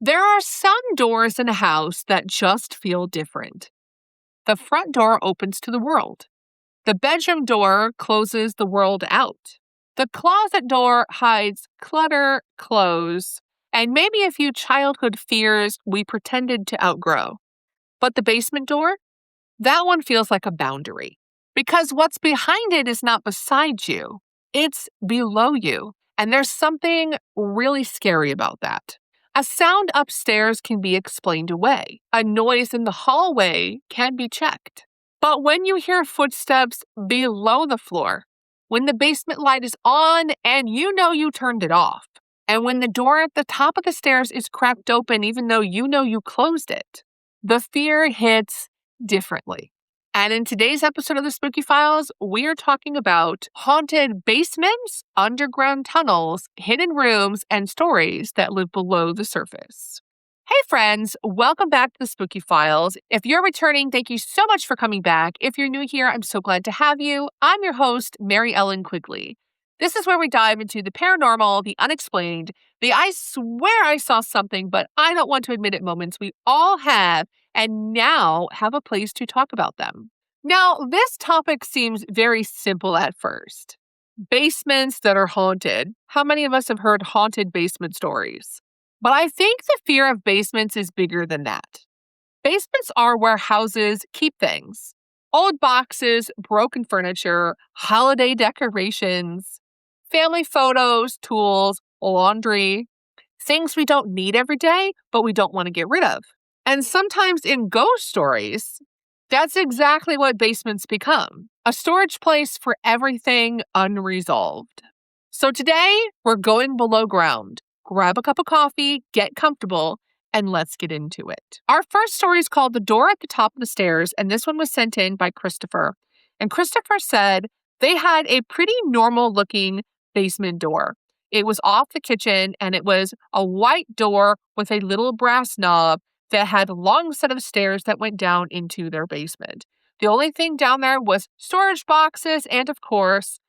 There are some doors in a house that just feel different. The front door opens to the world. The bedroom door closes the world out. The closet door hides clutter, clothes, and maybe a few childhood fears we pretended to outgrow. But the basement door? That one feels like a boundary. Because what's behind it is not beside you, it's below you. And there's something really scary about that. A sound upstairs can be explained away. A noise in the hallway can be checked. But when you hear footsteps below the floor, when the basement light is on and you know you turned it off, and when the door at the top of the stairs is cracked open even though you know you closed it, the fear hits differently. And in today's episode of the Spooky Files, we are talking about haunted basements, underground tunnels, hidden rooms, and stories that live below the surface. Hey friends, welcome back to the Spooky Files. If you're returning, thank you so much for coming back. If you're new here, I'm so glad to have you. I'm your host, Mary Ellen Quigley. This is where we dive into the paranormal, the unexplained, the I swear I saw something, but I don't want to admit it moments we all have and now have a place to talk about them. Now, this topic seems very simple at first. Basements that are haunted. How many of us have heard haunted basement stories? But I think the fear of basements is bigger than that. Basements are where houses keep things. Old boxes, broken furniture, holiday decorations, family photos, tools, laundry, things we don't need every day, but we don't want to get rid of. And sometimes in ghost stories, that's exactly what basements become. A storage place for everything unresolved. So today, we're going below ground. Grab a cup of coffee, get comfortable, and let's get into it. Our first story is called The Door at the Top of the Stairs, and this one was sent in by Christopher. And Christopher said they had a pretty normal-looking basement door. It was off the kitchen, and it was a white door with a little brass knob that had a long set of stairs that went down into their basement. The only thing down there was storage boxes and, of course,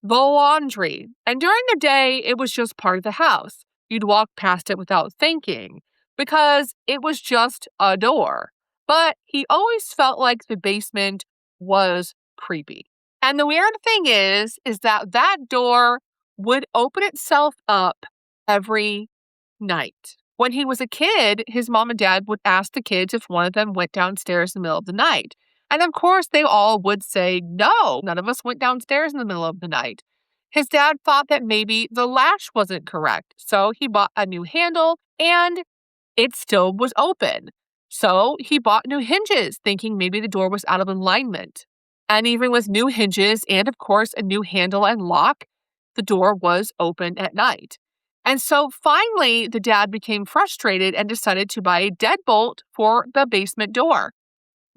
the laundry. And during the day, it was just part of the house. You'd walk past it without thinking because it was just a door. But he always felt like the basement was creepy. And the weird thing is that door would open itself up every night. When he was a kid, his mom and dad would ask the kids if one of them went downstairs in the middle of the night. And of course, they all would say, no, none of us went downstairs in the middle of the night. His dad thought that maybe the latch wasn't correct. So he bought a new handle and it still was open. So he bought new hinges, thinking maybe the door was out of alignment. And even with new hinges and, of course, a new handle and lock, the door was open at night. And so finally, the dad became frustrated and decided to buy a deadbolt for the basement door.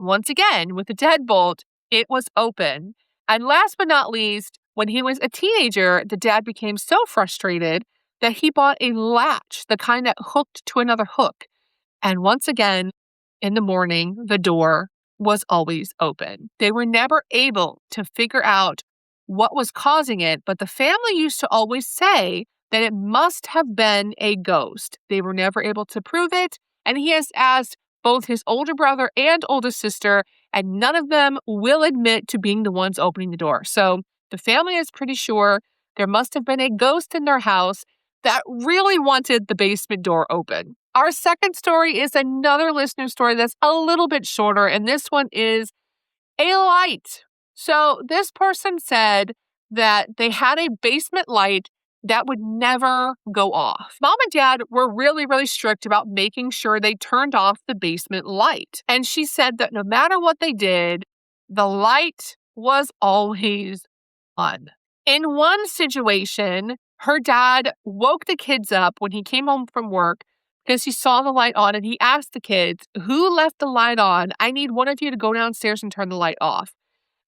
Once again, with the deadbolt, it was open. And last but not least, when he was a teenager, the dad became so frustrated that he bought a latch, the kind that hooked to another hook. And once again, in the morning, the door was always open. They were never able to figure out what was causing it, but the family used to always say that it must have been a ghost. They were never able to prove it, and he has asked both his older brother and oldest sister, and none of them will admit to being the ones opening the door. So the family is pretty sure there must have been a ghost in their house that really wanted the basement door open. Our second story is another listener story that's a little bit shorter, and this one is a light. So this person said that they had a basement light that would never go off. Mom and dad were really, really strict about making sure they turned off the basement light. And she said that no matter what they did, the light was always on. In one situation, her dad woke the kids up when he came home from work because he saw the light on and he asked the kids, who left the light on? I need one of you to go downstairs and turn the light off.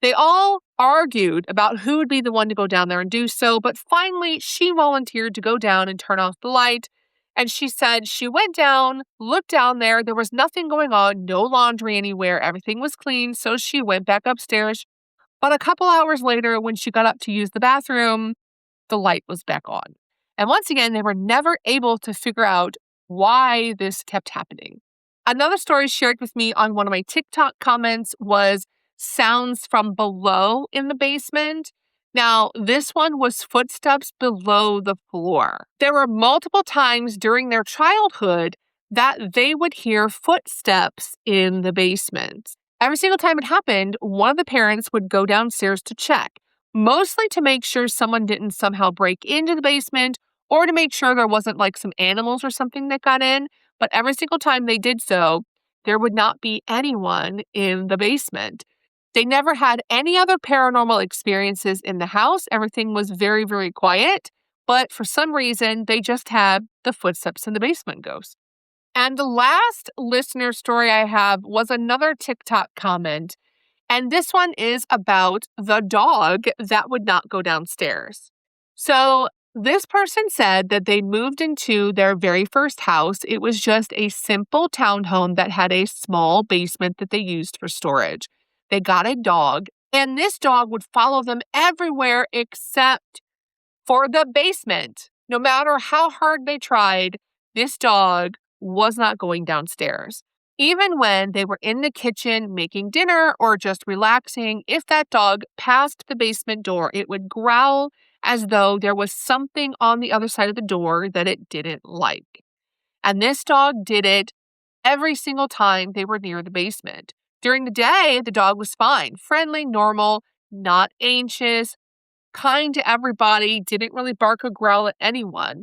They all argued about who would be the one to go down there and do so, but finally she volunteered to go down and turn off the light. And she said she went down, looked down there was nothing going on, no laundry anywhere, everything was clean, so she went back upstairs. But a couple hours later, when she got up to use the bathroom, the light was back on. And once again, they were never able to figure out why this kept happening. Another story shared with me on one of my TikTok comments was sounds from below in the basement. Now, this one was footsteps below the floor. There were multiple times during their childhood that they would hear footsteps in the basement. Every single time it happened, one of the parents would go downstairs to check, mostly to make sure someone didn't somehow break into the basement or to make sure there wasn't like some animals or something that got in. But every single time they did so, there would not be anyone in the basement. They never had any other paranormal experiences in the house. Everything was very, very quiet. But for some reason, they just had the footsteps in the basement ghost. And the last listener story I have was another TikTok comment. And this one is about the dog that would not go downstairs. So this person said that they moved into their very first house. It was just a simple townhome that had a small basement that they used for storage. They got a dog, and this dog would follow them everywhere except for the basement. No matter how hard they tried, this dog was not going downstairs. Even when they were in the kitchen making dinner or just relaxing, if that dog passed the basement door, it would growl as though there was something on the other side of the door that it didn't like. And this dog did it every single time they were near the basement. During the day, the dog was fine, friendly, normal, not anxious, kind to everybody, didn't really bark or growl at anyone.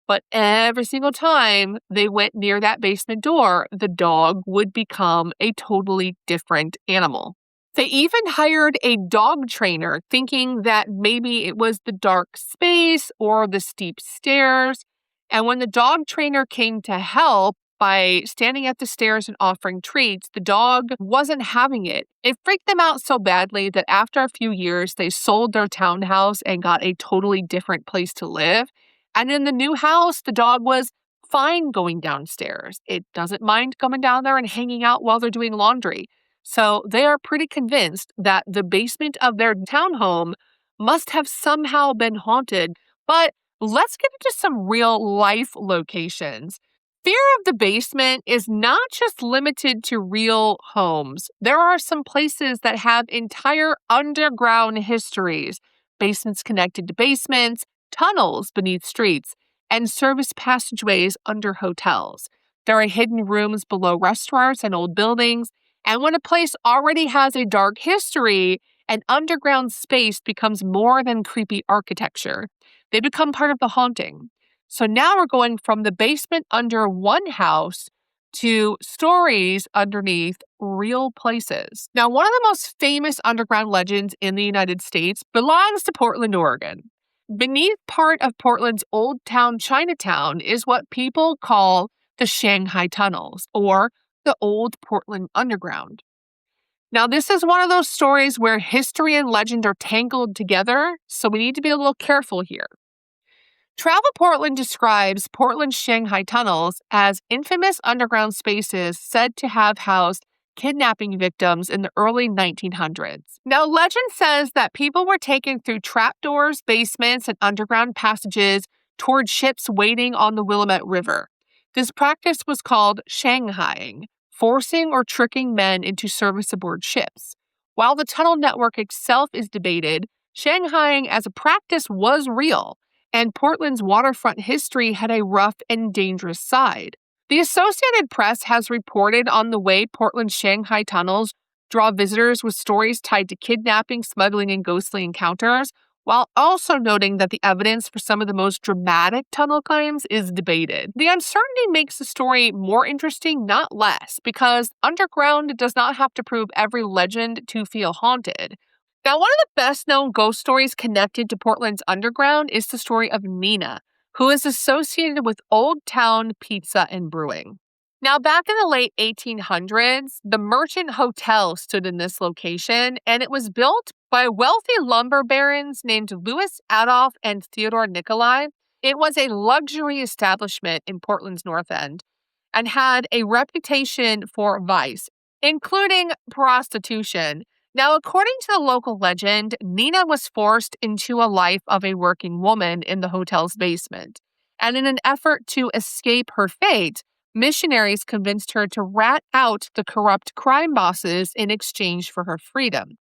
But every single time they went near that basement door, the dog would become a totally different animal. They even hired a dog trainer, thinking that maybe it was the dark space or the steep stairs. And when the dog trainer came to help by standing at the stairs and offering treats, the dog wasn't having it. It freaked them out so badly that after a few years, they sold their townhouse and got a totally different place to live. And in the new house, the dog was fine going downstairs. It doesn't mind coming down there and hanging out while they're doing laundry. So they are pretty convinced that the basement of their townhome must have somehow been haunted. But let's get into some real life locations. Fear of the basement is not just limited to real homes. There are some places that have entire underground histories, basements connected to basements, tunnels beneath streets, and service passageways under hotels. There are hidden rooms below restaurants and old buildings. And when a place already has a dark history, an underground space becomes more than creepy architecture. They become part of the haunting. So now we're going from the basement under one house to stories underneath real places. Now, one of the most famous underground legends in the United States belongs to Portland, Oregon. Beneath part of Portland's Old Town Chinatown is what people call the Shanghai Tunnels, or the Old Portland Underground. Now, this is one of those stories where history and legend are tangled together, so we need to be a little careful here. Travel Portland describes Portland's Shanghai Tunnels as infamous underground spaces said to have housed kidnapping victims in the early 1900s. Now, legend says that people were taken through trapdoors, basements, and underground passages toward ships waiting on the Willamette River. This practice was called Shanghaiing, forcing or tricking men into service aboard ships. While the tunnel network itself is debated, Shanghaiing as a practice was real, and Portland's waterfront history had a rough and dangerous side. The Associated Press has reported on the way Portland's Shanghai tunnels draw visitors with stories tied to kidnapping, smuggling, and ghostly encounters, while also noting that the evidence for some of the most dramatic tunnel claims is debated. The uncertainty makes the story more interesting, not less, because underground does not have to prove every legend to feel haunted. Now, one of the best-known ghost stories connected to Portland's underground is the story of Nina, who is associated with Old Town Pizza and Brewing. Now, back in the late 1800s, the Merchant Hotel stood in this location, and it was built by wealthy lumber barons named Louis Adolph and Theodore Nicolai. It was a luxury establishment in Portland's North End and had a reputation for vice, including prostitution. Now, according to the local legend, Nina was forced into a life of a working woman in the hotel's basement. And in an effort to escape her fate, missionaries convinced her to rat out the corrupt crime bosses in exchange for her freedom.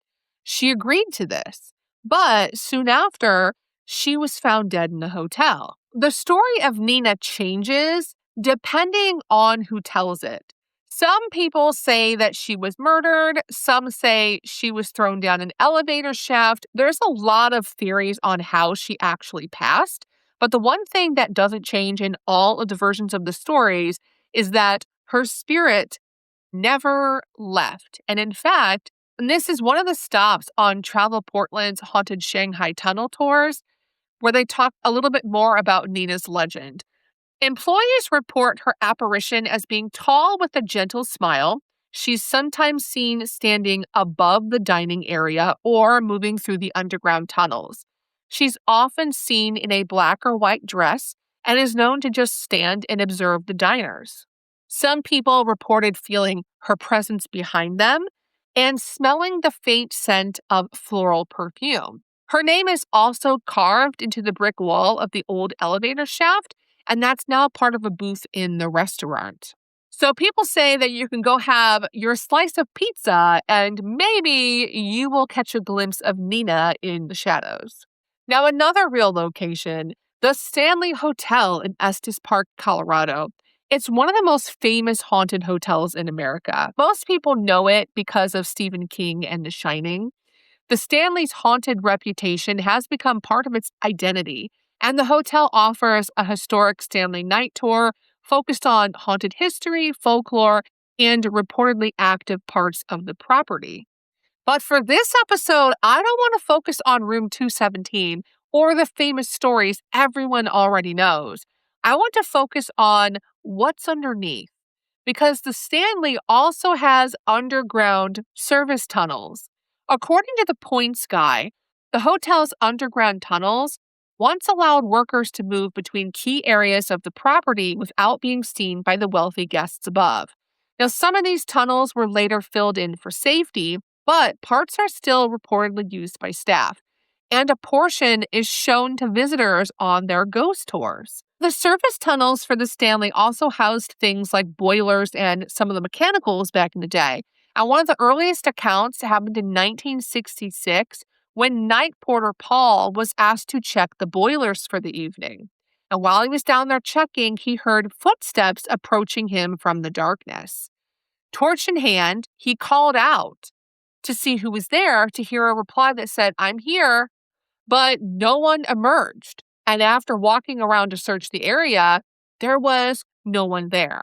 She agreed to this, but soon after, she was found dead in a hotel. The story of Nina changes depending on who tells it. Some people say that she was murdered. Some say she was thrown down an elevator shaft. There's a lot of theories on how she actually passed. But the one thing that doesn't change in all of the versions of the stories is that her spirit never left. And in fact, and this is one of the stops on Travel Portland's haunted Shanghai Tunnel tours, where they talk a little bit more about Nina's legend. Employees report her apparition as being tall with a gentle smile. She's sometimes seen standing above the dining area or moving through the underground tunnels. She's often seen in a black or white dress and is known to just stand and observe the diners. Some people reported feeling her presence behind them and smelling the faint scent of floral perfume. Her name is also carved into the brick wall of the old elevator shaft, and that's now part of a booth in the restaurant. So people say that you can go have your slice of pizza and maybe you will catch a glimpse of Nina in the shadows. Now, another real location, the Stanley Hotel in Estes Park, Colorado. It's one of the most famous haunted hotels in America. Most people know it because of Stephen King and The Shining. The Stanley's haunted reputation has become part of its identity, and the hotel offers a historic Stanley night tour focused on haunted history, folklore, and reportedly active parts of the property. But for this episode, I don't want to focus on room 217 or the famous stories everyone already knows. I want to focus on what's underneath, because the Stanley also has underground service tunnels. According to the Points Guy, the hotel's underground tunnels once allowed workers to move between key areas of the property without being seen by the wealthy guests above. Now, some of these tunnels were later filled in for safety, but parts are still reportedly used by staff, and a portion is shown to visitors on their ghost tours. The surface tunnels for the Stanley also housed things like boilers and some of the mechanicals back in the day. And one of the earliest accounts happened in 1966 when night porter Paul was asked to check the boilers for the evening. And while he was down there checking, he heard footsteps approaching him from the darkness. Torch in hand, he called out to see who was there, to hear a reply that said, "I'm here," but no one emerged. And after walking around to search the area, there was no one there.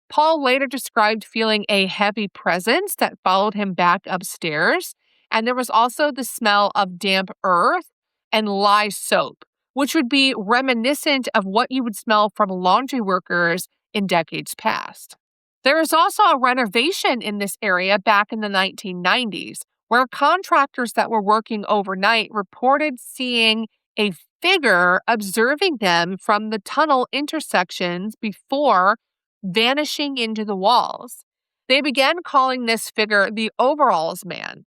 Paul later described feeling a heavy presence that followed him back upstairs, and there was also the smell of damp earth and lye soap, which would be reminiscent of what you would smell from laundry workers in decades past. There was also a renovation in this area back in the 1990s, where contractors that were working overnight reported seeing a figure observing them from the tunnel intersections before vanishing into the walls. They began calling this figure the Overalls Man,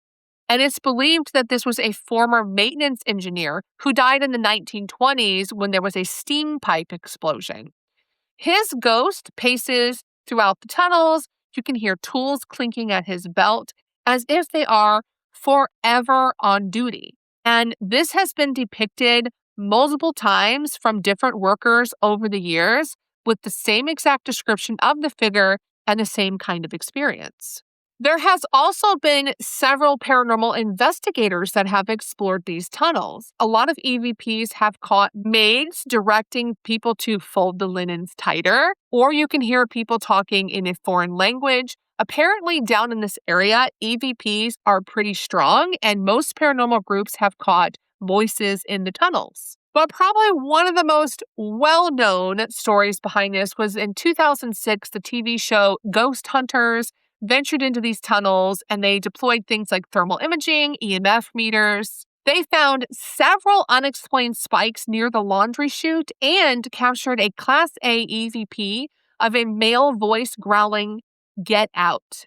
and it's believed that this was a former maintenance engineer who died in the 1920s when there was a steam pipe explosion. His ghost paces throughout the tunnels. You can hear tools clinking at his belt as if they are forever on duty. And this has been depicted multiple times from different workers over the years with the same exact description of the figure and the same kind of experience. There has also been several paranormal investigators that have explored these tunnels. A lot of EVPs have caught maids directing people to fold the linens tighter, or you can hear people talking in a foreign language. Apparently, down in this area, EVPs are pretty strong, and most paranormal groups have caught voices in the tunnels. But probably one of the most well-known stories behind this was in 2006, the TV show Ghost Hunters ventured into these tunnels, and they deployed things like thermal imaging, EMF meters. They found several unexplained spikes near the laundry chute and captured a Class A EVP of a male voice growling, "Get out."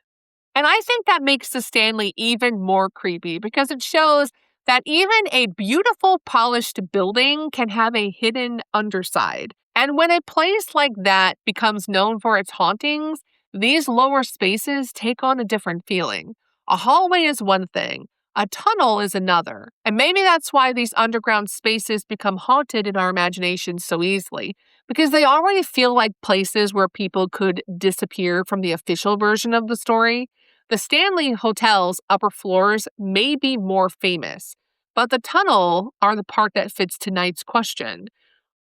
And I think that makes the Stanley even more creepy because it shows that even a beautiful, polished building can have a hidden underside. And when a place like that becomes known for its hauntings, these lower spaces take on a different feeling. A hallway is one thing, a tunnel is another. And maybe that's why these underground spaces become haunted in our imaginations so easily, because they already feel like places where people could disappear from the official version of the story. The Stanley Hotel's upper floors may be more famous, but the tunnel are the part that fits tonight's question.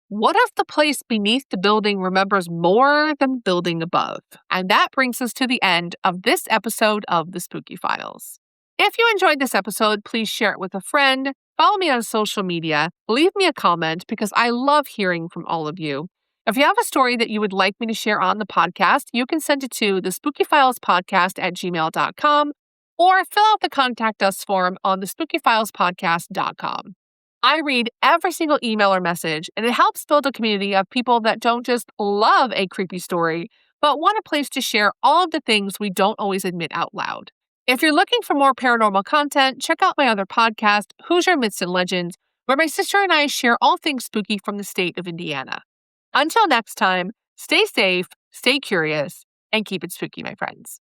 What if the place beneath the building remembers more than the building above? And that brings us to the end of this episode of The Spooky Files. If you enjoyed this episode, please share it with a friend, follow me on social media, leave me a comment because I love hearing from all of you. If you have a story that you would like me to share on the podcast, you can send it to thespookyfilespodcast@gmail.com or fill out the Contact Us form on thespookyfilespodcast.com. I read every single email or message, and it helps build a community of people that don't just love a creepy story, but want a place to share all of the things we don't always admit out loud. If you're looking for more paranormal content, check out my other podcast, Hoosier Myths and Legends, where my sister and I share all things spooky from the state of Indiana. Until next time, stay safe, stay curious, and keep it spooky, my friends.